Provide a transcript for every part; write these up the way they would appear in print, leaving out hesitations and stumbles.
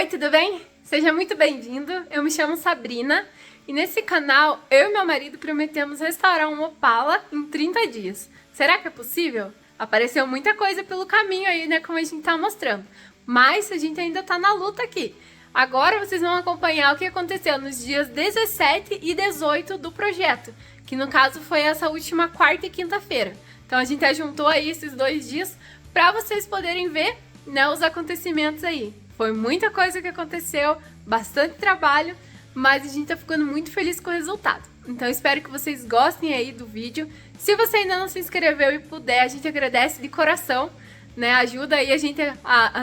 Oi, tudo bem? Seja muito bem-vindo. Eu me chamo Sabrina e nesse canal eu e meu marido prometemos restaurar um Opala em 30 dias. Será que é possível? Apareceu muita coisa pelo caminho aí, né, como a gente tá mostrando. Mas a gente ainda tá na luta aqui. Agora vocês vão acompanhar o que aconteceu nos dias 17 e 18 do projeto, que no caso foi essa última quarta e quinta-feira. Então a gente ajuntou aí esses 2 dias para vocês poderem ver, né, os acontecimentos aí. Foi muita coisa que aconteceu, bastante trabalho, mas a gente tá ficando muito feliz com o resultado. Então espero que vocês gostem aí do vídeo. Se você ainda não se inscreveu e puder, a gente agradece de coração, né? Ajuda aí a gente,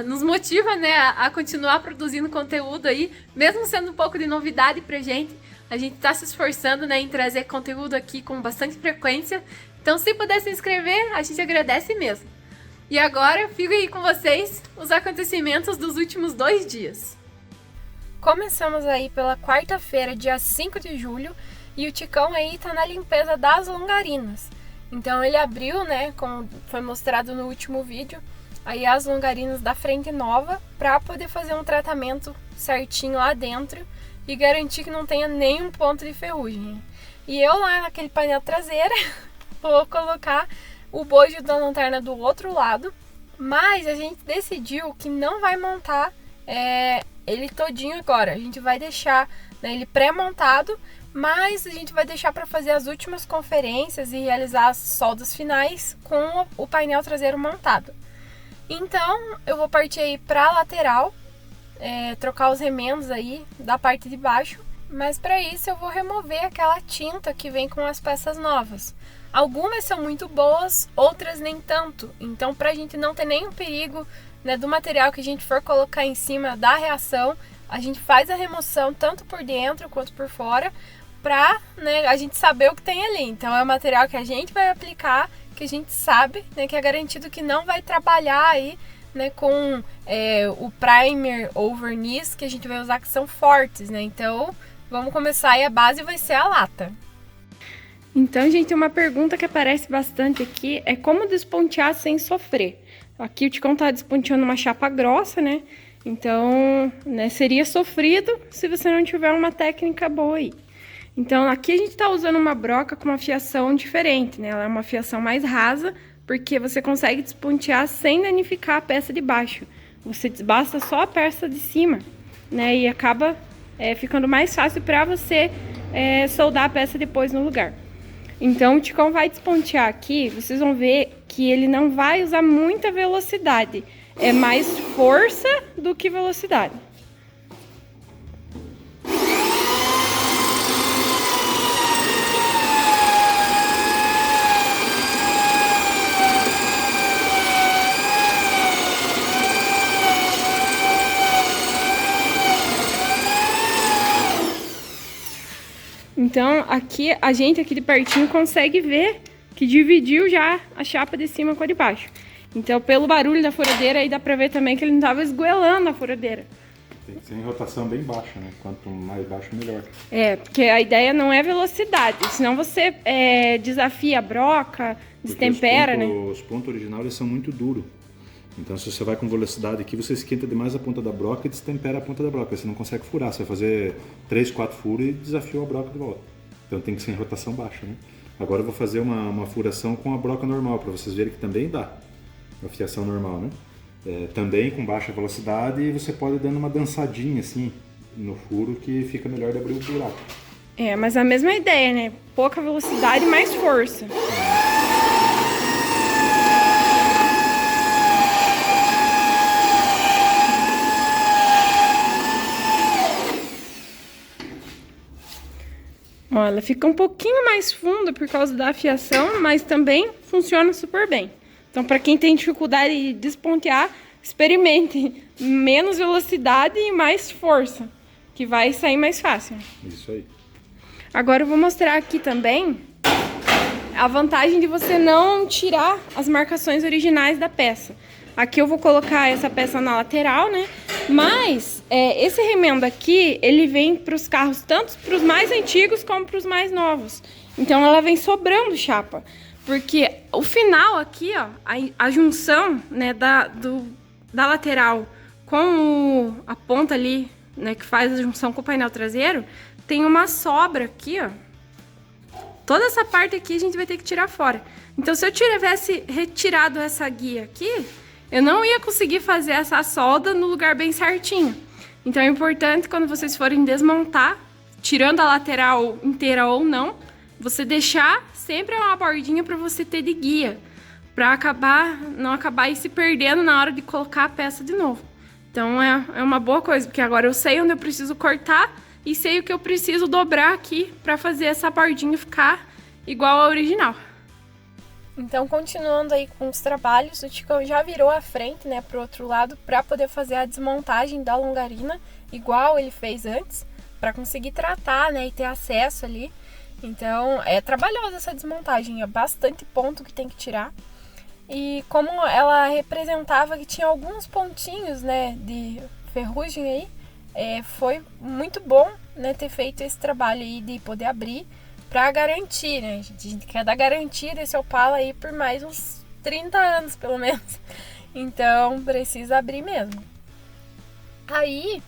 nos motiva, né, a continuar produzindo conteúdo aí, mesmo sendo um pouco de novidade pra gente. A gente tá se esforçando, né, em trazer conteúdo aqui com bastante frequência. Então se puder se inscrever, a gente agradece mesmo. E agora eu fico aí com vocês os acontecimentos dos últimos 2 dias. Começamos aí pela quarta-feira, dia 5 de julho, e o Ticão aí tá na limpeza das longarinas. Então ele abriu, né, como foi mostrado no último vídeo, aí as longarinas da frente nova para poder fazer um tratamento certinho lá dentro e garantir que não tenha nenhum ponto de ferrugem. E eu lá naquele painel traseiro vou colocar o bojo da lanterna do outro lado, mas a gente decidiu que não vai montar ele todinho agora. A gente vai deixar, né, ele pré-montado, mas a gente vai deixar para fazer as últimas conferências e realizar as soldas finais com o painel traseiro montado. Então eu vou partir aí para a lateral, trocar os remendos aí da parte de baixo, mas para isso eu vou remover aquela tinta que vem com as peças novas. Algumas são muito boas, outras nem tanto. Então, para a gente não ter nenhum perigo, né, do material que a gente for colocar em cima da reação, a gente faz a remoção tanto por dentro quanto por fora, para, né, a gente saber o que tem ali. Então, é o material que a gente vai aplicar, que a gente sabe, né, que é garantido que não vai trabalhar aí, né, com o primer ou verniz que a gente vai usar, que são fortes, né? Então, vamos começar e a base vai ser a lata. Então, gente, uma pergunta que aparece bastante aqui é como despontear sem sofrer. Aqui o Ticão tá desponteando uma chapa grossa, né? Então, né, seria sofrido se você não tiver uma técnica boa aí. Então, aqui a gente tá usando uma broca com uma fiação diferente, né? Ela é uma fiação mais rasa, porque você consegue despontear sem danificar a peça de baixo. Você desbasta só a peça de cima, né? E acaba ficando mais fácil para você soldar a peça depois no lugar. Então, o Ticão vai despontear aqui, vocês vão ver que ele não vai usar muita velocidade. É mais força do que velocidade. Então, aqui, a gente aqui de pertinho consegue ver que dividiu já a chapa de cima com a de baixo. Então, pelo barulho da furadeira, aí dá pra ver também que ele não tava esgoelando a furadeira. Tem que ser em rotação bem baixa, né? Quanto mais baixo, melhor. Porque a ideia não é velocidade, senão você desafia a broca, destempera, né? Os pontos originais são muito duros. Então, se você vai com velocidade aqui, você esquenta demais a ponta da broca e destempera a ponta da broca. Você não consegue furar, você vai fazer 3, 4 furos e desafiou a broca de volta. Então, tem que ser em rotação baixa, né? Agora eu vou fazer uma furação com a broca normal, para vocês verem que também dá. A fiação normal, né? Também com baixa velocidade, e você pode ir dando uma dançadinha assim no furo, que fica melhor de abrir o buraco. Mas a mesma ideia, né? Pouca velocidade e mais força. Ó, ela fica um pouquinho mais funda por causa da fiação, mas também funciona super bem. Então, para quem tem dificuldade de despontear, experimente menos velocidade e mais força, que vai sair mais fácil. Isso aí. Agora eu vou mostrar aqui também a vantagem de você não tirar as marcações originais da peça. Aqui eu vou colocar essa peça na lateral, né? Mas esse remendo aqui, ele vem para os carros, tanto para os mais antigos como para os mais novos. Então ela vem sobrando chapa. Porque o final aqui, ó, a junção, né, da lateral a ponta ali, né, que faz a junção com o painel traseiro, tem uma sobra aqui, ó. Toda essa parte aqui a gente vai ter que tirar fora. Então, se eu tivesse retirado essa guia aqui, eu não ia conseguir fazer essa solda no lugar bem certinho. Então, é importante, quando vocês forem desmontar, tirando a lateral inteira ou não, você deixar sempre uma bordinha para você ter de guia, para não acabar aí se perdendo na hora de colocar a peça de novo. Então, é uma boa coisa, porque agora eu sei onde eu preciso cortar e sei o que eu preciso dobrar aqui para fazer essa bordinha ficar igual à original. Então, continuando aí com os trabalhos, o Ticão já virou a frente, né, pro outro lado, para poder fazer a desmontagem da longarina, igual ele fez antes, para conseguir tratar, né, e ter acesso ali. Então, é trabalhosa essa desmontagem, é bastante ponto que tem que tirar. E como ela representava que tinha alguns pontinhos, né, de ferrugem aí, foi muito bom, né, ter feito esse trabalho aí de poder abrir para garantir, né? A gente quer dar garantia desse Opala aí por mais uns 30 anos, pelo menos. Então, precisa abrir mesmo. Aí,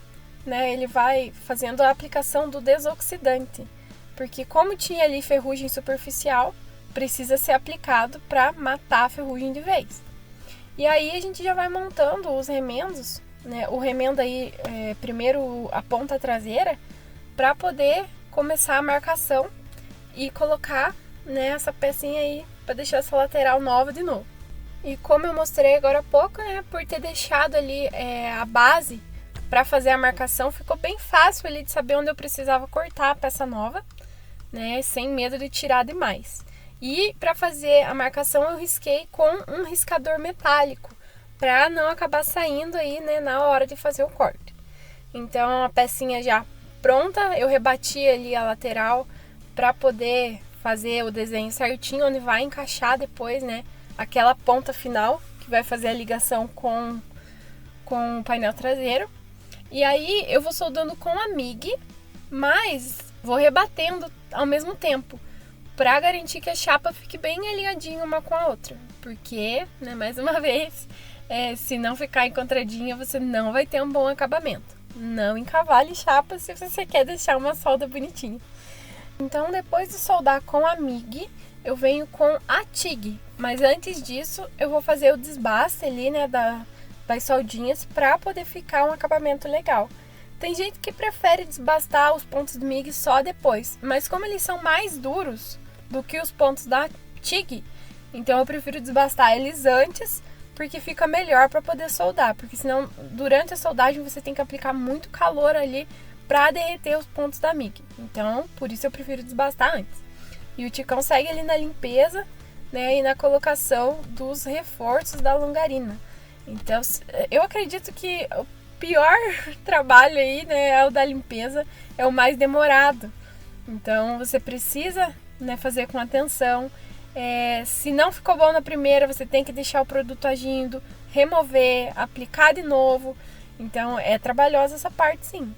né, ele vai fazendo a aplicação do desoxidante, porque como tinha ali ferrugem superficial, precisa ser aplicado para matar a ferrugem de vez. E aí a gente já vai montando os remendos, né? O remendo aí, primeiro a ponta traseira, para poder começar a marcação e colocar, né, essa pecinha aí para deixar essa lateral nova de novo. E como eu mostrei agora há pouco, né, por ter deixado ali a base para fazer a marcação, ficou bem fácil ali de saber onde eu precisava cortar a peça nova, né, sem medo de tirar demais. E para fazer a marcação eu risquei com um riscador metálico, para não acabar saindo aí, né, na hora de fazer o corte. Então a pecinha já pronta, eu rebati ali a lateral para poder fazer o desenho certinho, onde vai encaixar depois, né, aquela ponta final que vai fazer a ligação com o painel traseiro. E aí eu vou soldando com a MIG, mas vou rebatendo ao mesmo tempo, para garantir que a chapa fique bem alinhadinha uma com a outra, porque, né, mais uma vez, se não ficar encontradinha, você não vai ter um bom acabamento. Não encavale chapa se você quer deixar uma solda bonitinha. Então, depois de soldar com a MIG, eu venho com a TIG. Mas antes disso, eu vou fazer o desbaste ali, né, das soldinhas, para poder ficar um acabamento legal. Tem gente que prefere desbastar os pontos do MIG só depois, mas como eles são mais duros do que os pontos da TIG, então eu prefiro desbastar eles antes, porque fica melhor para poder soldar, porque senão durante a soldagem você tem que aplicar muito calor ali para derreter os pontos da MIG. Então, por isso eu prefiro desbastar antes. E o Ticão segue ali na limpeza, né, e na colocação dos reforços da longarina. Então, eu acredito que o pior trabalho aí, né, é o da limpeza, é o mais demorado. Então, você precisa, né, fazer com atenção. Se não ficou bom na primeira, você tem que deixar o produto agindo, remover, aplicar de novo. Então, é trabalhosa essa parte, sim.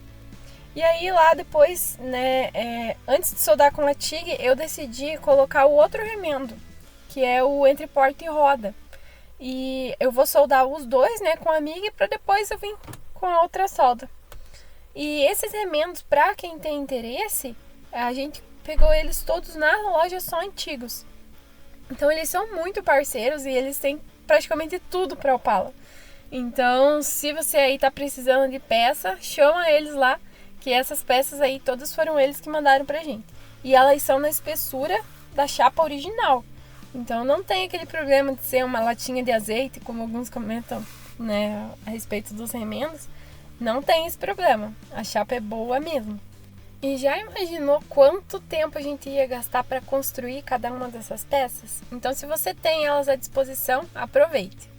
E aí, lá depois, né, antes de soldar com a TIG, eu decidi colocar o outro remendo, que é o entre porta e roda. E eu vou soldar os dois, né, com a MIG, para depois eu vir com a outra solda. E esses remendos, para quem tem interesse, a gente pegou eles todos na loja Só Antigos. Então eles são muito parceiros e eles têm praticamente tudo para Opala. Então, se você aí tá precisando de peça, chama eles lá, que essas peças aí todas foram eles que mandaram pra gente. E elas são na espessura da chapa original. Então não tem aquele problema de ser uma latinha de azeite, como alguns comentam, né, a respeito dos remendos. Não tem esse problema. A chapa é boa mesmo. E já imaginou quanto tempo a gente ia gastar para construir cada uma dessas peças? Então, se você tem elas à disposição, aproveite.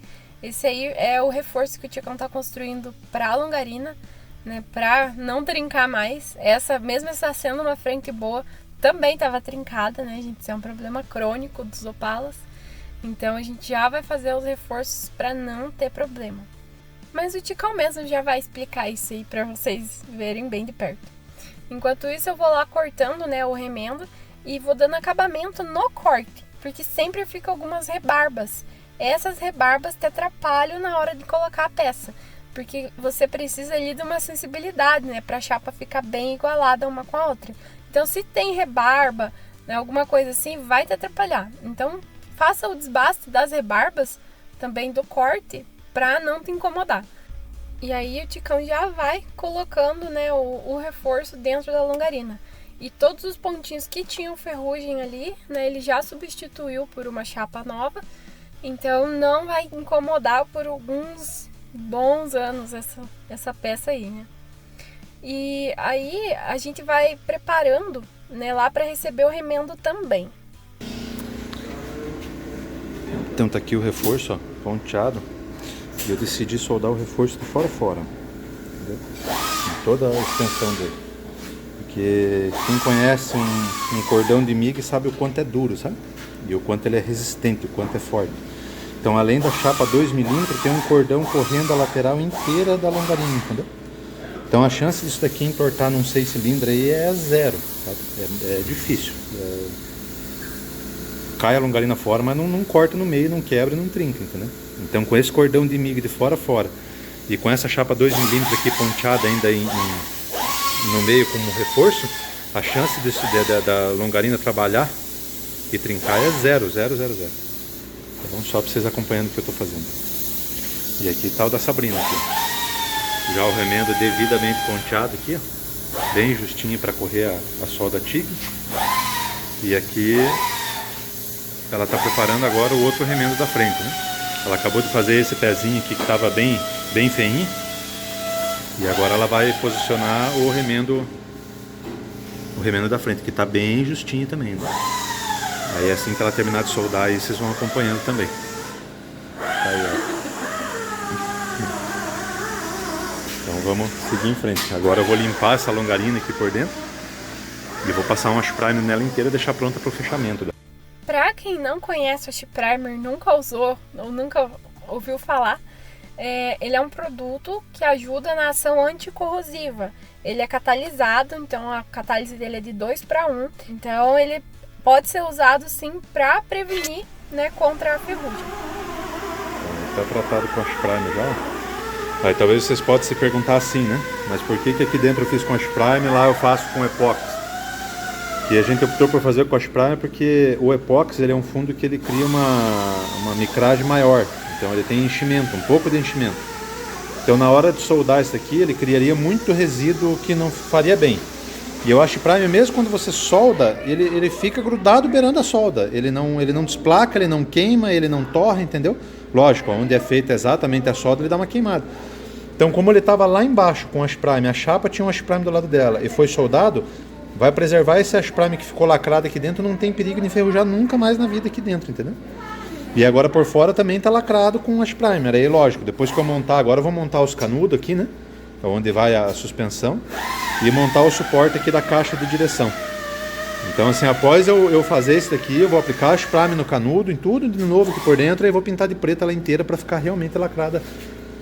Esse aí é o reforço que o Ticão está construindo para a longarina, né, para não trincar mais. Mesmo essa sendo uma frente boa, também estava trincada, né, gente? Isso é um problema crônico dos Opalas. Então, a gente já vai fazer os reforços para não ter problema. Mas o Ticão mesmo já vai explicar isso aí para vocês verem bem de perto. Enquanto isso, eu vou lá cortando, né, o remendo e vou dando acabamento no corte, porque sempre fica algumas rebarbas. Essas rebarbas te atrapalham na hora de colocar a peça. porque você precisa ali de uma sensibilidade, né, para a chapa ficar bem igualada uma com a outra. Então, se tem rebarba, né, alguma coisa assim, vai te atrapalhar. Então, faça o desbaste das rebarbas, também do corte, para não te incomodar. E aí o Ticão já vai colocando, né, o reforço dentro da longarina. E todos os pontinhos que tinham ferrugem ali, né, ele já substituiu por uma chapa nova. Então não vai incomodar por alguns bons anos essa peça aí, né? E aí a gente vai preparando, né, lá para receber o remendo também. Então tá aqui o reforço, ó, ponteado. E eu decidi soldar o reforço de fora a fora, entendeu? Em toda a extensão dele. Porque quem conhece um cordão de MIG sabe o quanto é duro, sabe? E o quanto ele é resistente, o quanto é forte. Então, além da chapa 2mm, tem um cordão correndo a lateral inteira da longarina, entendeu? Então, a chance disso daqui entortar num 6 cilindros aí é zero, sabe? É difícil. Cai a longarina fora, mas não corta no meio, não quebra e não trinca, entendeu? Então, com esse cordão de MIG de fora a fora e com essa chapa 2mm aqui ponteada ainda no meio como reforço, a chance da longarina trabalhar e trincar é zero. Tá bom? Só para vocês acompanhando o que eu estou fazendo. E aqui está o da Sabrina aqui. Já o remendo devidamente ponteado aqui, ó, bem justinho para correr a solda TIG. E aqui ela está preparando agora o outro remendo da frente, né? Ela acabou de fazer esse pezinho aqui que estava bem feinho. E agora ela vai posicionar o remendo da frente, que está bem justinho também, né? Aí assim que ela terminar de soldar, aí vocês vão acompanhando também. Aí, ó. Então vamos seguir em frente. Agora eu vou limpar essa longarina aqui por dentro e vou passar um Wash Primer nela inteira e deixar pronta para o fechamento. Pra quem não conhece o Wash Primer, nunca usou ou nunca ouviu falar, ele é um produto que ajuda na ação anticorrosiva. Ele é catalisado, então a catálise dele é de 2:1. Então ele pode ser usado sim para prevenir, né, contra a ferrugem. Está tratado com Wash Primer já. Aí talvez vocês possam se perguntar assim, né? Mas por que aqui dentro eu fiz com Wash Primer, lá eu faço com epóxi? E a gente optou por fazer com Wash Primer porque o epóxi ele é um fundo que ele cria uma micragem maior. Então ele tem enchimento, um pouco de enchimento. Então na hora de soldar isso aqui, ele criaria muito resíduo que não faria bem. E o Wash Primer, mesmo quando você solda, ele fica grudado beirando a solda. Ele não desplaca, ele não queima, ele não torra, entendeu? Lógico, onde é feita exatamente a solda, ele dá uma queimada. Então como ele estava lá embaixo com o Wash Primer, a chapa tinha um Wash Primer do lado dela e foi soldado, vai preservar esse Wash Primer que ficou lacrado aqui dentro, não tem perigo de enferrujar nunca mais na vida aqui dentro, entendeu? E agora por fora também está lacrado com o Wash Primer. Aí lógico, depois que eu montar, agora eu vou montar os canudos aqui, né? Onde vai a suspensão, e montar o suporte aqui da caixa de direção. Então assim, após eu fazer isso daqui, eu vou aplicar Wash Primer no canudo, em tudo de novo aqui por dentro, e vou pintar de preto ela inteira para ficar realmente lacrada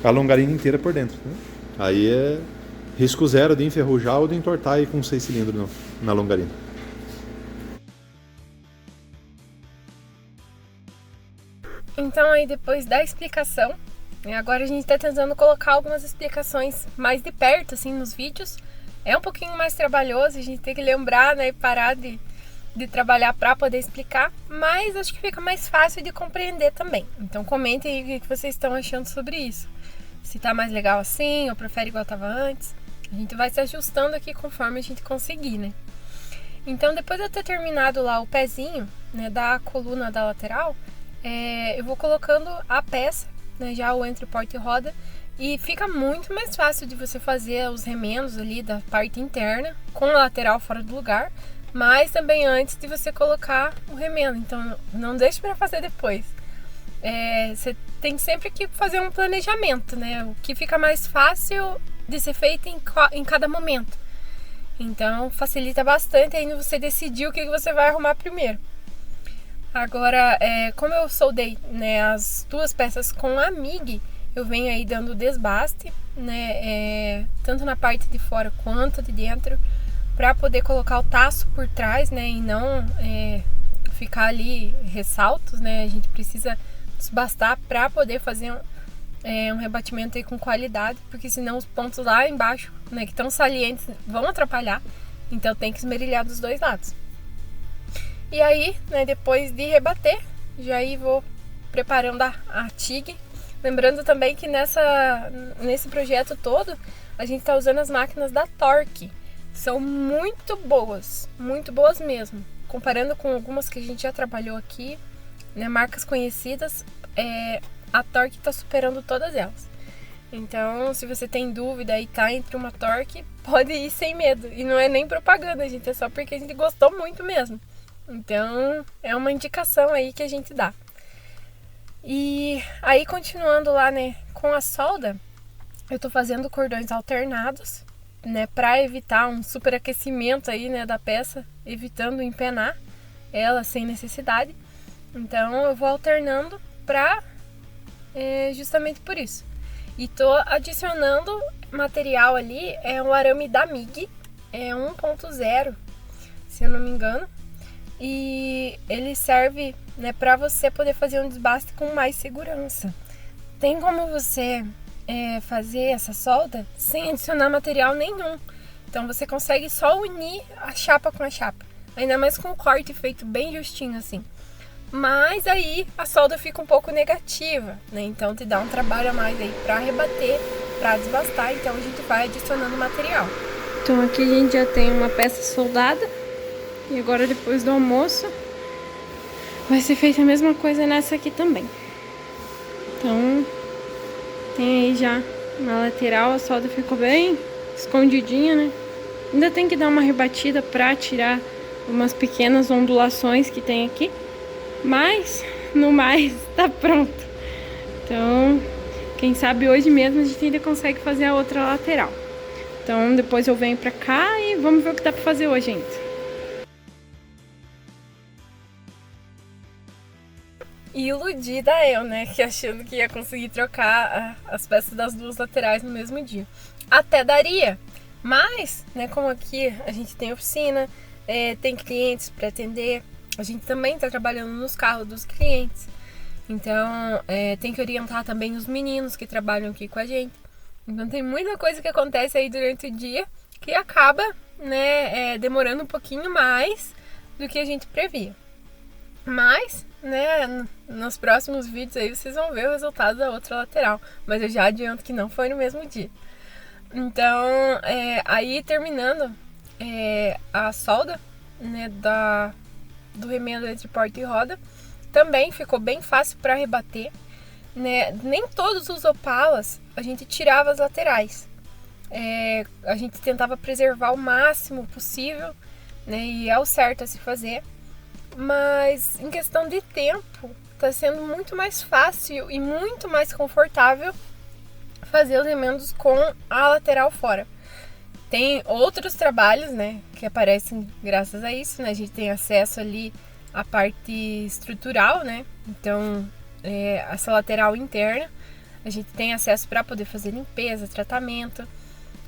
a longarina inteira por dentro, né? Aí é risco zero de enferrujar ou de entortar aí com 6 cilindros na longarina. Então aí depois da explicação, agora a gente está tentando colocar algumas explicações mais de perto, assim, nos vídeos. É um pouquinho mais trabalhoso, a gente tem que lembrar, né, e parar de trabalhar para poder explicar, mas acho que fica mais fácil de compreender também. Então comentem aí o que vocês estão achando sobre isso. Se tá mais legal assim, ou prefere igual estava antes. A gente vai se ajustando aqui conforme a gente conseguir, né? Então depois de eu ter terminado lá o pezinho, né, da coluna da lateral, eu vou colocando a peça, né, já o entre porta e roda, e fica muito mais fácil de você fazer os remendos ali da parte interna com a lateral fora do lugar, mas também antes de você colocar o remendo. Então não deixe para fazer depois. Você tem sempre que fazer um planejamento, né? O que fica mais fácil de ser feito em cada momento. Então facilita bastante ainda você decidir o que você vai arrumar primeiro. Agora, como eu soldei, né, as duas peças com a MIG, eu venho aí dando desbaste, né, tanto na parte de fora quanto de dentro, para poder colocar o taço por trás, né, e não ficar ali ressaltos, né. A gente precisa desbastar para poder fazer um rebatimento aí com qualidade, porque senão os pontos lá embaixo, né, que estão salientes, vão atrapalhar. Então tem que esmerilhar dos dois lados. E aí, né, depois de rebater, já aí vou preparando a TIG. Lembrando também que nesse projeto todo, a gente está usando as máquinas da Torque. São muito boas mesmo. Comparando com algumas que a gente já trabalhou aqui, né, marcas conhecidas, a Torque está superando todas elas. Então, se você tem dúvida e tá entre uma Torque, pode ir sem medo. E não é nem propaganda, gente, é só porque a gente gostou muito mesmo. Então, é uma indicação aí que a gente dá. E aí, continuando lá, né, com a solda, eu tô fazendo cordões alternados, né, para evitar um superaquecimento aí, né, da peça, evitando empenar ela sem necessidade. Então, eu vou alternando justamente por isso. E tô adicionando material ali, um arame da MIG, 1.0, se eu não me engano. E ele serve, né, para você poder fazer um desbaste com mais segurança. Tem como você fazer essa solda sem adicionar material nenhum. Então você consegue só unir a chapa com a chapa. Ainda mais com o corte feito bem justinho assim. Mas aí a solda fica um pouco negativa, né? Então te dá um trabalho a mais aí para rebater, para desbastar. Então a gente vai adicionando material. Então aqui a gente já tem uma peça soldada. E agora depois do almoço vai ser feita a mesma coisa nessa aqui também. Então tem aí já na lateral, a solda ficou bem escondidinha, né? Ainda tem que dar uma rebatida pra tirar umas pequenas ondulações que tem aqui. Mas no mais tá pronto. Então quem sabe hoje mesmo a gente ainda consegue fazer a outra lateral. Então depois eu venho pra cá e vamos ver o que dá pra fazer hoje ainda. E iludida eu, né, que achando que ia conseguir trocar as peças das duas laterais no mesmo dia. Até daria, mas, né, como aqui a gente tem oficina, tem clientes para atender, a gente também está trabalhando nos carros dos clientes. Então, tem que orientar também os meninos que trabalham aqui com a gente. Então, tem muita coisa que acontece aí durante o dia que acaba, né, demorando um pouquinho mais do que a gente previa. Mas, né, nos próximos vídeos aí vocês vão ver o resultado da outra lateral. Mas eu já adianto que não foi no mesmo dia. Então, aí terminando a solda, né, do remendo entre porta e roda, também ficou bem fácil para rebater, né? Nem todos os Opalas a gente tirava as laterais. A gente tentava preservar o máximo possível, né, e é o certo a se fazer. Mas em questão de tempo, está sendo muito mais fácil e muito mais confortável fazer os remendos com a lateral fora. Tem outros trabalhos, né, que aparecem graças a isso, né? A gente tem acesso ali à parte estrutural, né? Então, essa lateral interna, a gente tem acesso para poder fazer limpeza, tratamento.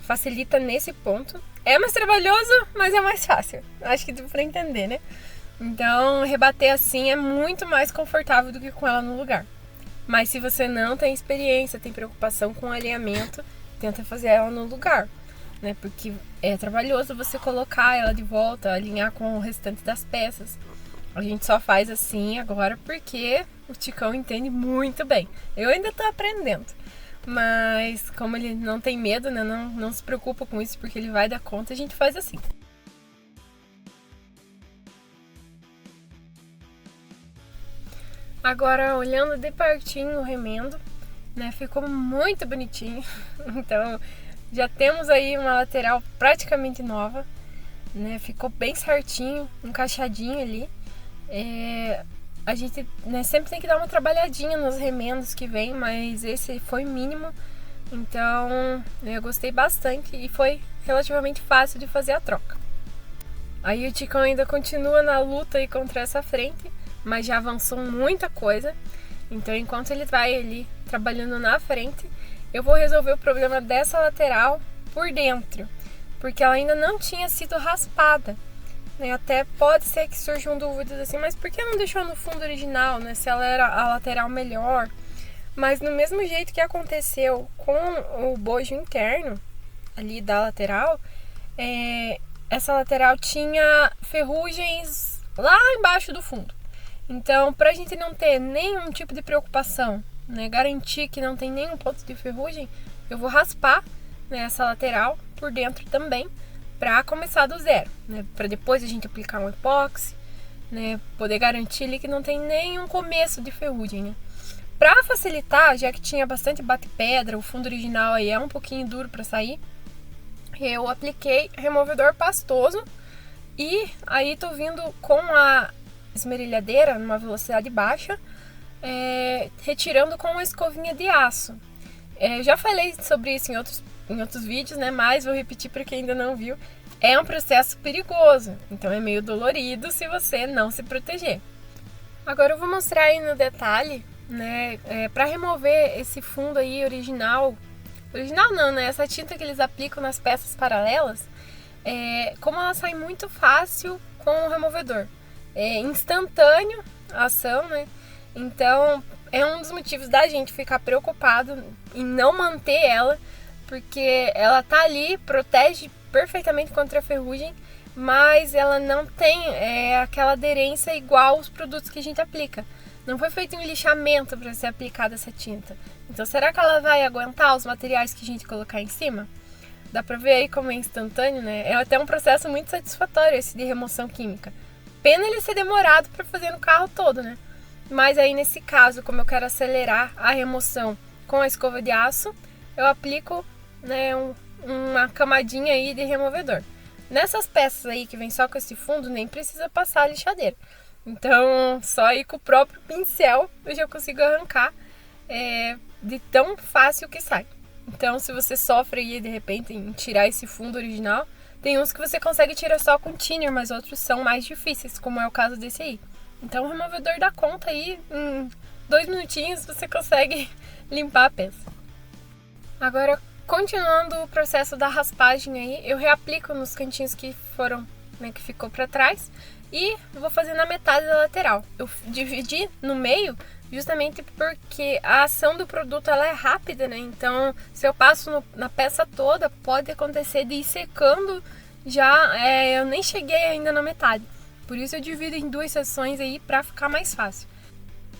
Facilita nesse ponto. É mais trabalhoso, mas é mais fácil. Acho que deu para entender, né? Então, rebater assim é muito mais confortável do que com ela no lugar. Mas se você não tem experiência, tem preocupação com o alinhamento, tenta fazer ela no lugar, né? Porque é trabalhoso você colocar ela de volta, alinhar com o restante das peças. A gente só faz assim agora porque o Ticão entende muito bem. Eu ainda tô aprendendo. Mas como ele não tem medo, né? Não se preocupa com isso porque ele vai dar conta, a gente faz assim. Agora, olhando de pertinho o remendo, né, ficou muito bonitinho. Então, já temos aí uma lateral praticamente nova, né, ficou bem certinho, encaixadinho ali. A gente, né, sempre tem que dar uma trabalhadinha nos remendos que vem, mas esse foi mínimo. Então, eu gostei bastante e foi relativamente fácil de fazer a troca. Aí o Ticão ainda continua na luta aí contra essa frente, mas já avançou muita coisa. Então, enquanto ele vai ali trabalhando na frente, eu vou resolver o problema dessa lateral por dentro, porque ela ainda não tinha sido raspada, né? Até pode ser que surjam dúvidas assim, mas por que não deixou no fundo original, né? Se ela era a lateral melhor. Mas no mesmo jeito que aconteceu com o bojo interno, ali da lateral, essa lateral tinha ferrugens lá embaixo do fundo. Então, pra gente não ter nenhum tipo de preocupação, né, garantir que não tem nenhum ponto de ferrugem, eu vou raspar, né, essa lateral por dentro também, pra começar do zero, né, pra depois a gente aplicar um epóxi, né, poder garantir ali que não tem nenhum começo de ferrugem, né. Pra facilitar, já que tinha bastante bate-pedra, o fundo original aí é um pouquinho duro pra sair, eu apliquei removedor pastoso e aí tô vindo com a esmerilhadeira numa velocidade baixa, retirando com uma escovinha de aço. Já falei sobre isso em outros vídeos, né? Mas vou repetir para quem ainda não viu. É um processo perigoso, então é meio dolorido se você não se proteger. Agora eu vou mostrar aí no detalhe, né? Para remover esse fundo aí original não, né? Essa tinta que eles aplicam nas peças paralelas, como ela sai muito fácil com o removedor. É instantâneo a ação, né? Então é um dos motivos da gente ficar preocupado em não manter ela, porque ela tá ali, protege perfeitamente contra a ferrugem, mas ela não tem aquela aderência igual os produtos que a gente aplica. Não foi feito um lixamento para ser aplicada essa tinta. Então será que ela vai aguentar os materiais que a gente colocar em cima? Dá pra ver aí como é instantâneo, né? É até um processo muito satisfatório esse de remoção química. Pena ele ser demorado para fazer no carro todo, né? Mas aí nesse caso, como eu quero acelerar a remoção com a escova de aço, eu aplico, né, uma camadinha aí de removedor. Nessas peças aí que vem só com esse fundo, nem precisa passar a lixadeira. Então, só aí com o próprio pincel eu já consigo arrancar de tão fácil que sai. Então, se você sofre aí de repente em tirar esse fundo original, tem uns que você consegue tirar só com thinner, mas outros são mais difíceis, como é o caso desse aí. Então o removedor dá conta aí, em 2 minutinhos você consegue limpar a peça. Agora, continuando o processo da raspagem aí, eu reaplico nos cantinhos que foram, né, que ficou para trás, e vou fazer na metade da lateral. Eu dividi no meio justamente porque a ação do produto ela é rápida, né? Então, se eu passo na peça toda, pode acontecer de ir secando já, eu nem cheguei ainda na metade. Por isso eu divido em 2 sessões aí para ficar mais fácil.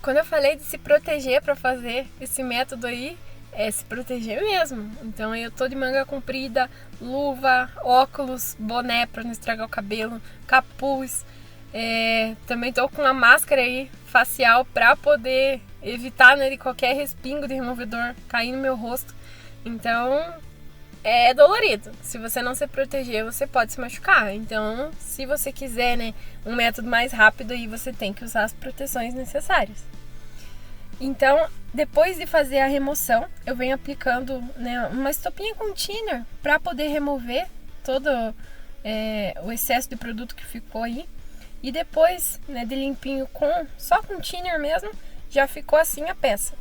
Quando eu falei de se proteger para fazer esse método aí, é se proteger mesmo. Então eu tô de manga comprida, luva, óculos, boné para não estragar o cabelo, capuz. Também tô com uma máscara aí facial para poder evitar, né, de qualquer respingo de removedor cair no meu rosto. Então é dolorido. Se você não se proteger, você pode se machucar. Então, se você quiser, né, um método mais rápido, aí você tem que usar as proteções necessárias. Então, depois de fazer a remoção, eu venho aplicando, né, uma estopinha com thinner para poder remover todo o excesso de produto que ficou aí. E depois, né, de limpinho só com thinner mesmo, já ficou assim a peça.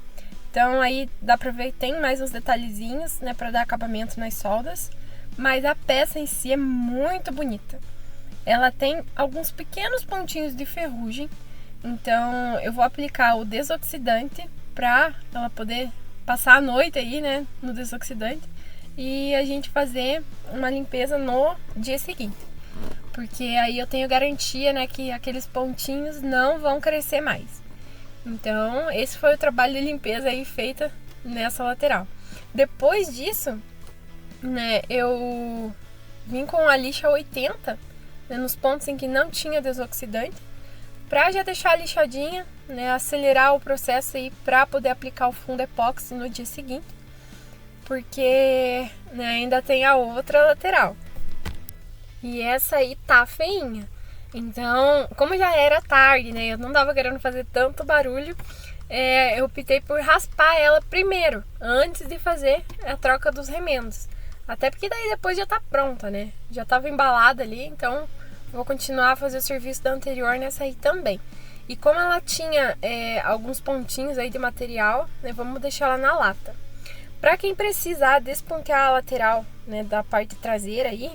Então aí dá pra ver que tem mais uns detalhezinhos, né, pra dar acabamento nas soldas. Mas a peça em si é muito bonita. Ela tem alguns pequenos pontinhos de ferrugem. Então eu vou aplicar o desoxidante pra ela poder passar a noite aí, né, no desoxidante. E a gente fazer uma limpeza no dia seguinte. Porque aí eu tenho garantia, né, que aqueles pontinhos não vão crescer mais. Então, esse foi o trabalho de limpeza aí feita nessa lateral. Depois disso, né, eu vim com a lixa 80, né, nos pontos em que não tinha desoxidante, pra já deixar lixadinha, né, acelerar o processo aí pra poder aplicar o fundo epóxi no dia seguinte. Porque, né, ainda tem a outra lateral. E essa aí tá feinha. Então, como já era tarde, né, eu não tava querendo fazer tanto barulho, eu optei por raspar ela primeiro, antes de fazer a troca dos remendos. Até porque daí depois já tá pronta, né? Já tava embalada ali, então vou continuar a fazer o serviço da anterior nessa aí também. E como ela tinha alguns pontinhos aí de material, né, vamos deixar ela na lata. Pra quem precisar despontear a lateral, né, da parte traseira aí,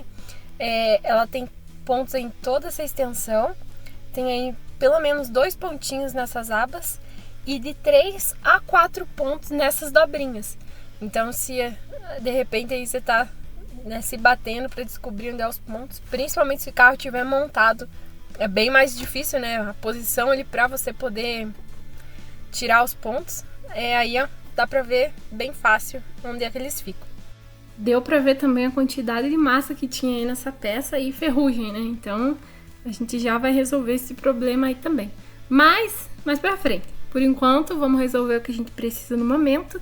ela tem pontos em toda essa extensão, tem aí pelo menos 2 pontinhos nessas abas e de 3 a 4 pontos nessas dobrinhas. Então, se de repente aí você tá, né, se batendo para descobrir onde é os pontos, principalmente se o carro estiver montado, é bem mais difícil, né? A posição ali para você poder tirar os pontos, aí ó, dá pra ver bem fácil onde é que eles ficam. Deu pra ver também a quantidade de massa que tinha aí nessa peça e ferrugem, né? Então a gente já vai resolver esse problema aí também. Mas mais pra frente. Por enquanto, vamos resolver o que a gente precisa no momento,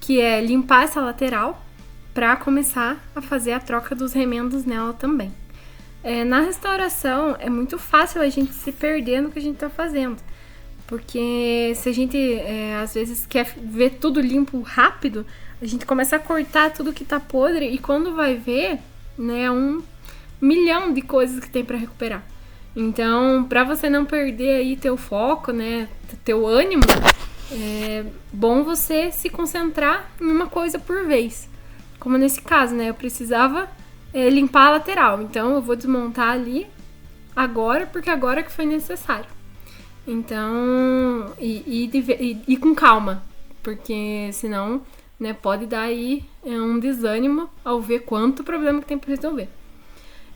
que é limpar essa lateral pra começar a fazer a troca dos remendos nela também. Na restauração é muito fácil a gente se perder no que a gente tá fazendo. Porque se a gente, às vezes, quer ver tudo limpo rápido, a gente começa a cortar tudo que tá podre e quando vai ver, né, 1 milhão de coisas que tem pra recuperar. Então, pra você não perder aí teu foco, né, teu ânimo, é bom você se concentrar em uma coisa por vez. Como nesse caso, né, eu precisava limpar a lateral. Então, eu vou desmontar ali agora, porque agora que foi necessário. Então, e com calma, porque senão, né, pode dar aí um desânimo ao ver quanto problema que tem para resolver.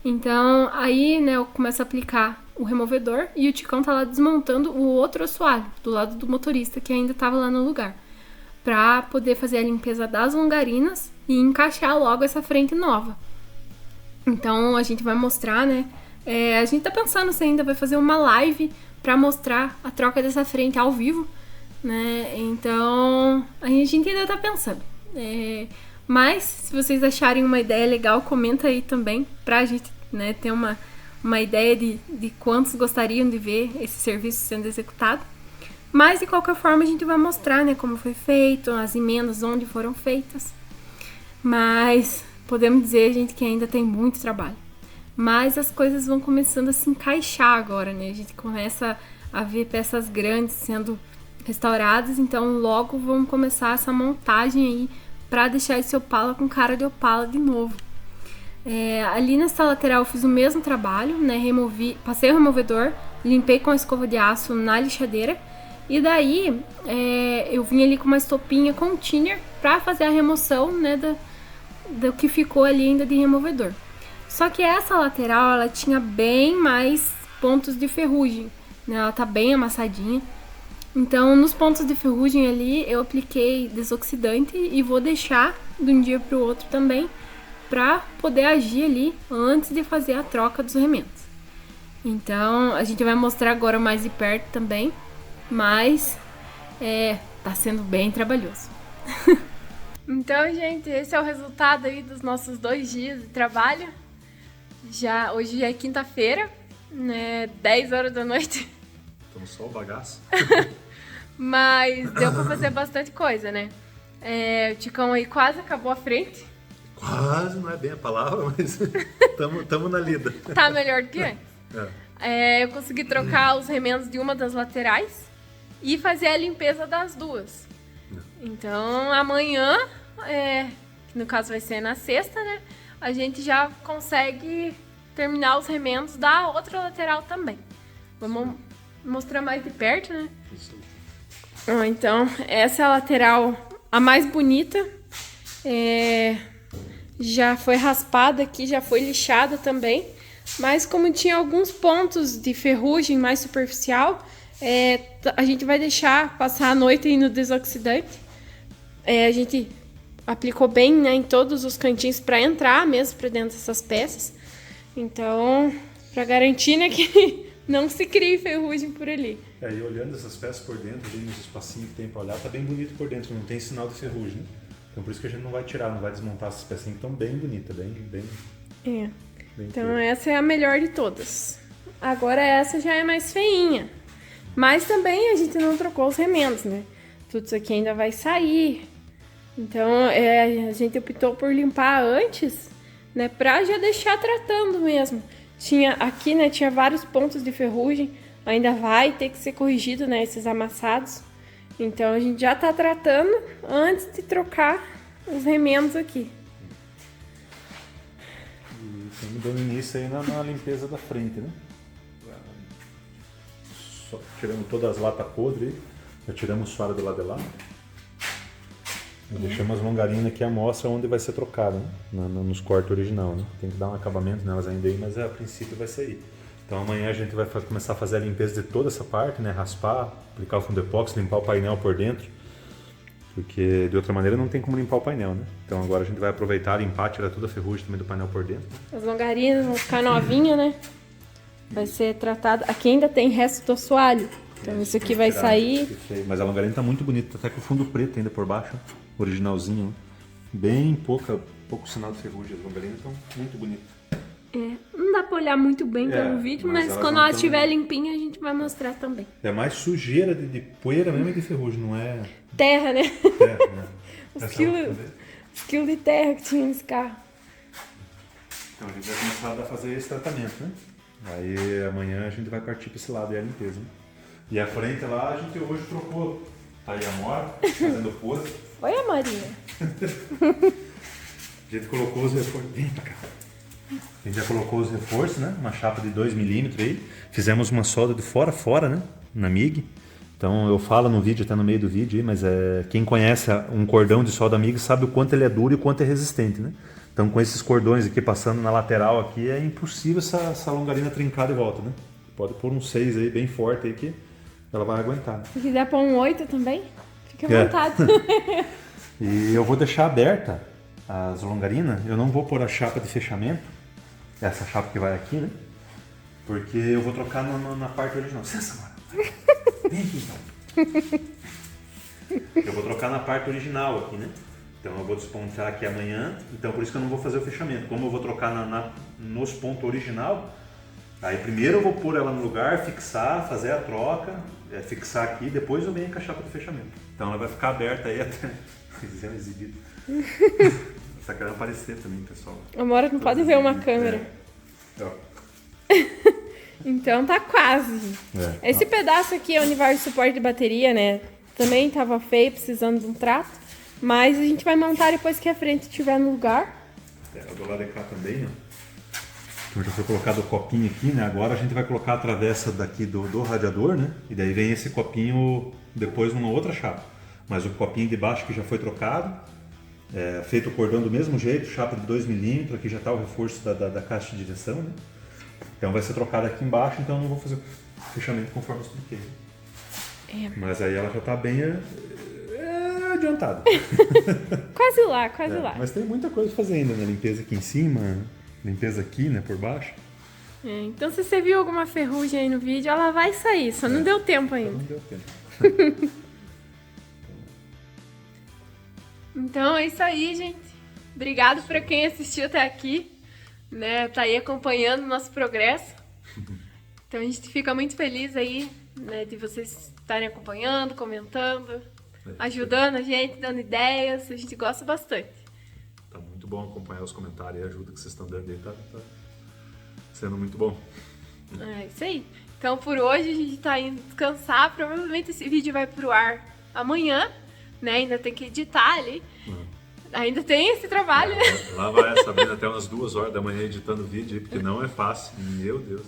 Então, aí, né, eu começo a aplicar o removedor e o Ticão tá lá desmontando o outro assoalho, do lado do motorista, que ainda tava lá no lugar, para poder fazer a limpeza das longarinas e encaixar logo essa frente nova. Então, a gente vai mostrar, né, a gente tá pensando se ainda vai fazer uma live para mostrar a troca dessa frente ao vivo, né? Então, a gente ainda tá pensando. Mas, se vocês acharem uma ideia legal, comenta aí também, pra gente, né, ter uma ideia de quantos gostariam de ver esse serviço sendo executado. Mas, de qualquer forma, a gente vai mostrar, né, como foi feito, as emendas, onde foram feitas. Mas, podemos dizer, gente, que ainda tem muito trabalho. Mas as coisas vão começando a se encaixar agora, né? A gente começa a ver peças grandes sendo restauradas, então logo vamos começar essa montagem aí para deixar esse Opala com cara de Opala de novo. Ali nessa lateral eu fiz o mesmo trabalho, né? Passei o removedor, limpei com a escova de aço na lixadeira e daí eu vim ali com uma estopinha com thinner para fazer a remoção, né, do que ficou ali ainda de removedor. Só que essa lateral, ela tinha bem mais pontos de ferrugem, né? Ela tá bem amassadinha. Então, nos pontos de ferrugem ali, eu apliquei desoxidante e vou deixar de um dia pro outro também, pra poder agir ali antes de fazer a troca dos remendos. Então, a gente vai mostrar agora mais de perto também, mas tá sendo bem trabalhoso. Então, gente, esse é o resultado aí dos nossos 2 dias de trabalho. Hoje é quinta-feira, né, 10 horas da noite. Estamos só o bagaço. Mas deu pra fazer bastante coisa, né? O Ticão aí quase acabou a frente. Quase, não é bem a palavra, mas estamos na lida. Tá melhor do que antes. Eu consegui trocar os remendos de uma das laterais e fazer a limpeza das duas. Então, amanhã, que no caso vai ser na sexta, né? A gente já consegue terminar os remendos da outra lateral também. Vamos mostrar mais de perto, né? Isso. Então, essa é a lateral, a mais bonita. Já foi raspada aqui, já foi lixada também. Mas como tinha alguns pontos de ferrugem mais superficial, a gente vai deixar passar a noite aí no desoxidante. A gente aplicou bem, né, em todos os cantinhos para entrar mesmo para dentro dessas peças. Então, para garantir, né, que não se crie ferrugem por ali. E olhando essas peças por dentro, ali nos espacinhos que tem para olhar, tá bem bonito por dentro, não tem sinal de ferrugem, né? Então por isso que a gente não vai tirar, não vai desmontar essas pecinhas que estão bem bonitas, bem Então essa é a melhor de todas. Agora essa já é mais feinha. Mas também a gente não trocou os remendos, né? Tudo isso aqui ainda vai sair. Então a gente optou por limpar antes, né? Pra já deixar tratando mesmo. Aqui, né, tinha vários pontos de ferrugem. Ainda vai ter que ser corrigido, né, esses amassados. Então a gente já tá tratando antes de trocar os remendos aqui. E estamos dando início aí na limpeza da frente, né? Só tirando todas as latas podres aí. Já tiramos o suara do lado de lá. E deixamos as longarinas aqui, a amostra onde vai ser trocada, né? Nos cortes original, né? Tem que dar um acabamento nelas ainda aí, mas a princípio vai sair. Então amanhã a gente vai começar a fazer a limpeza de toda essa parte, né? Raspar, aplicar o fundo epóxi, limpar o painel por dentro. Porque de outra maneira não tem como limpar o painel, né? Então agora a gente vai aproveitar, limpar, tirar toda a ferrugem também do painel por dentro. As longarinas vão ficar novinhas, né? Vai ser tratado. Aqui ainda tem resto do assoalho. Então isso aqui vai sair. Mas a longarina tá muito bonita, até com o fundo preto ainda por baixo, originalzinho. Né? Bem pouco sinal de ferrugem, as longarinas estão muito bonitas. Não dá pra olhar muito bem pelo vídeo, mas quando ela estiver limpinha a gente vai mostrar também. É mais sujeira de poeira mesmo e de ferrugem, não é... Terra, né? Terra, né? Os quilos de terra que tinha nesse carro. Então a gente vai começar a fazer esse tratamento, né? Aí amanhã a gente vai partir para esse lado e a limpeza. Né? E a frente lá a gente hoje trocou. Tá aí a Mora, fazendo pose. Oi, a Maria. A gente colocou os reforços. Vem pra cá. A gente já colocou os reforços, né? Uma chapa de 2 mm aí. Fizemos uma solda de fora, né? Na MIG. Então eu falo no vídeo, até no meio do vídeo aí, mas quem conhece um cordão de solda MIG sabe o quanto ele é duro e o quanto é resistente, né? Então com esses cordões aqui passando na lateral aqui, é impossível essa longarina trincar de volta, né? Pode pôr um 6 aí bem forte aí que ela vai aguentar. Né? Se quiser pôr um 8 também, fique à vontade. E eu vou deixar aberta as longarinas, eu não vou pôr a chapa de fechamento, essa chapa que vai aqui, né? Porque eu vou trocar na parte original. Licença, Mara. Vem aqui então. Eu vou trocar na parte original aqui, né? Então eu vou despontar aqui amanhã, então por isso que eu não vou fazer o fechamento. Como eu vou trocar nos pontos original, aí primeiro eu vou pôr ela no lugar, fixar, fazer a troca, fixar aqui, depois eu venho com a chapa do fechamento. Então ela vai ficar aberta aí até... Fizemos exibido. Só quero aparecer também, pessoal. A Mora não pode ver uma câmera. Então tá quase. Esse pedaço aqui é o universo de suporte de bateria, né? Também tava feio, precisando de um trato. Mas a gente vai montar depois que a frente estiver no lugar. Do lado de cá também, né? Então já foi colocado o copinho aqui, né? Agora a gente vai colocar a travessa daqui do radiador, né? E daí vem esse copinho depois numa outra chapa. Mas o copinho de baixo que já foi trocado, feito o cordão do mesmo jeito, chapa de 2 mm, aqui já está o reforço da caixa de direção, né? Então vai ser trocado aqui embaixo, então eu não vou fazer o fechamento conforme eu expliquei. Mas aí ela já está bem adiantada. Quase lá. Mas tem muita coisa pra fazer ainda, né? Limpeza aqui em cima, limpeza aqui, né, por baixo. Então se você viu alguma ferrugem aí no vídeo, ela vai sair, só não deu tempo ainda. Não deu tempo. Então é isso aí, gente. Obrigado para quem assistiu até aqui, né? Tá aí acompanhando o nosso progresso. Então a gente fica muito feliz aí, né, de vocês estarem acompanhando, comentando, ajudando a gente, dando ideias. A gente gosta bastante. Tá muito bom acompanhar os comentários e a ajuda que vocês estão dando aí, tá sendo muito bom. É isso aí. Então por hoje a gente tá indo descansar. Provavelmente esse vídeo vai pro ar amanhã, né? Ainda tem que editar ali. Ainda tem esse trabalho, né? Lá vai a Sabrina até umas 2 horas da manhã editando vídeo aí, porque não é fácil. Meu Deus.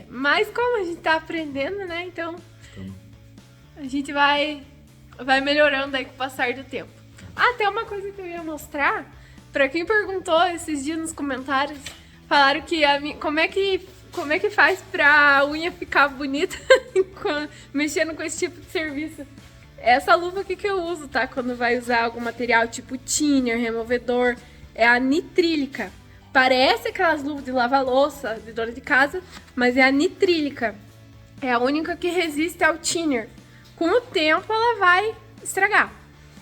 Mas como a gente tá aprendendo, né? Então a gente vai melhorando aí com o passar do tempo. Até uma coisa que eu ia mostrar, pra quem perguntou esses dias nos comentários, falaram que como é que faz pra unha ficar bonita mexendo com esse tipo de serviço. Essa luva aqui que eu uso, tá? Quando vai usar algum material tipo thinner, removedor, é a nitrílica. Parece aquelas luvas de lavar-louça de dona de casa, mas é a nitrílica. É a única que resiste ao thinner. Com o tempo ela vai estragar,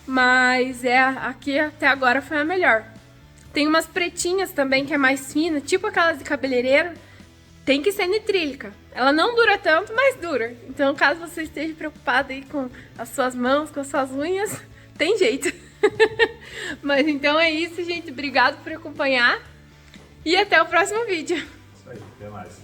mas aqui até agora foi a melhor. Tem umas pretinhas também que é mais fina, tipo aquelas de cabeleireiro. Tem que ser nitrílica. Ela não dura tanto, mas dura. Então, caso você esteja preocupado aí com as suas mãos, com as suas unhas, tem jeito. Mas então é isso, gente. Obrigado por acompanhar. E até o próximo vídeo. Isso aí, até mais.